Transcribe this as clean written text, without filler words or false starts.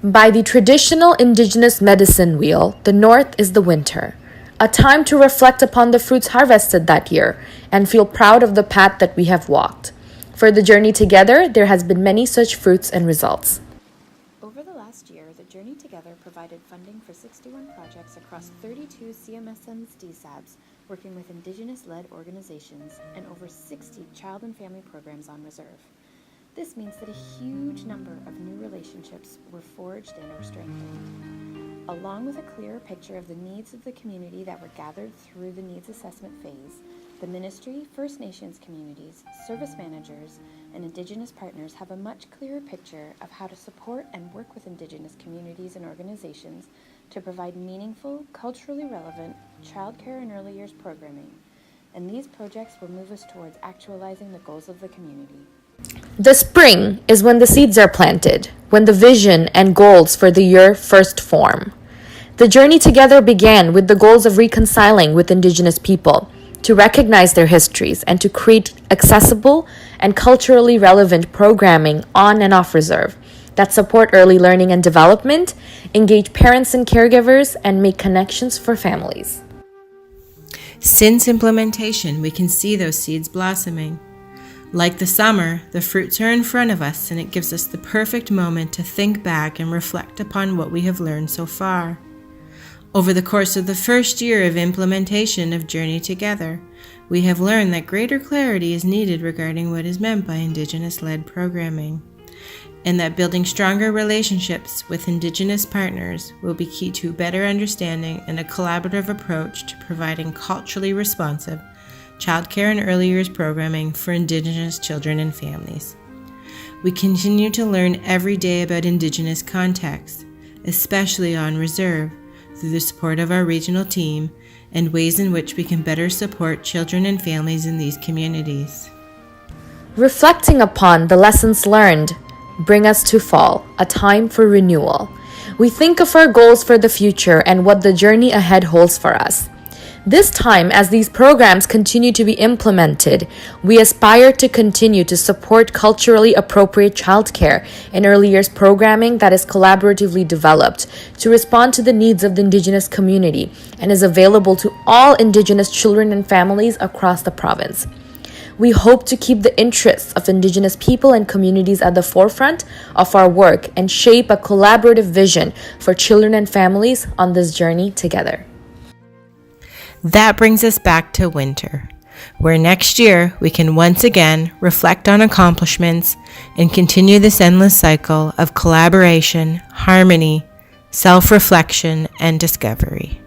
By the traditional indigenous medicine wheel, the north is the winter, a time to reflect upon the fruits harvested that year and feel proud of the path that we have walked. For the journey together, there has been many such fruits and results. Over the last year, the Journey Together provided funding for 61 projects across 32 CMSM's DSABs, working with Indigenous-led organizations, and over 60 child and family programs on reserve. This means that a huge number of new relationships were forged and or strengthened. Along with a clearer picture of the needs of the community that were gathered through the needs assessment phase, the Ministry, First Nations communities, service managers, and Indigenous partners have a much clearer picture of how to support and work with Indigenous communities and organizations to provide meaningful, culturally relevant childcare and early years programming. And these projects will move us towards actualizing the goals of the community. The spring is when the seeds are planted, when the vision and goals for the year first form. The journey together began with the goals of reconciling with Indigenous people, to recognize their histories, and to create accessible and culturally relevant programming on and off reserve that support early learning and development, engage parents and caregivers, and make connections for families. Since implementation, we can see those seeds blossoming. Like the summer, the fruits are in front of us, and it gives us the perfect moment to think back and reflect upon what we have learned so far. Over the course of the first year of implementation of Journey Together, we have learned that greater clarity is needed regarding what is meant by Indigenous-led programming, and that building stronger relationships with Indigenous partners will be key to better understanding and a collaborative approach to providing culturally responsive childcare and early years programming for Indigenous children and families. We continue to learn every day about Indigenous contexts, especially on reserve, through the support of our regional team and ways in which we can better support children and families in these communities. Reflecting upon the lessons learned bring us to fall, a time for renewal. We think of our goals for the future and what the journey ahead holds for us. This time, as these programs continue to be implemented, we aspire to continue to support culturally appropriate childcare and early years programming that is collaboratively developed to respond to the needs of the Indigenous community and is available to all Indigenous children and families across the province. We hope to keep the interests of Indigenous people and communities at the forefront of our work and shape a collaborative vision for children and families on this journey together. That brings us back to winter, where next year we can once again reflect on accomplishments and continue this endless cycle of collaboration, harmony, self-reflection, and discovery.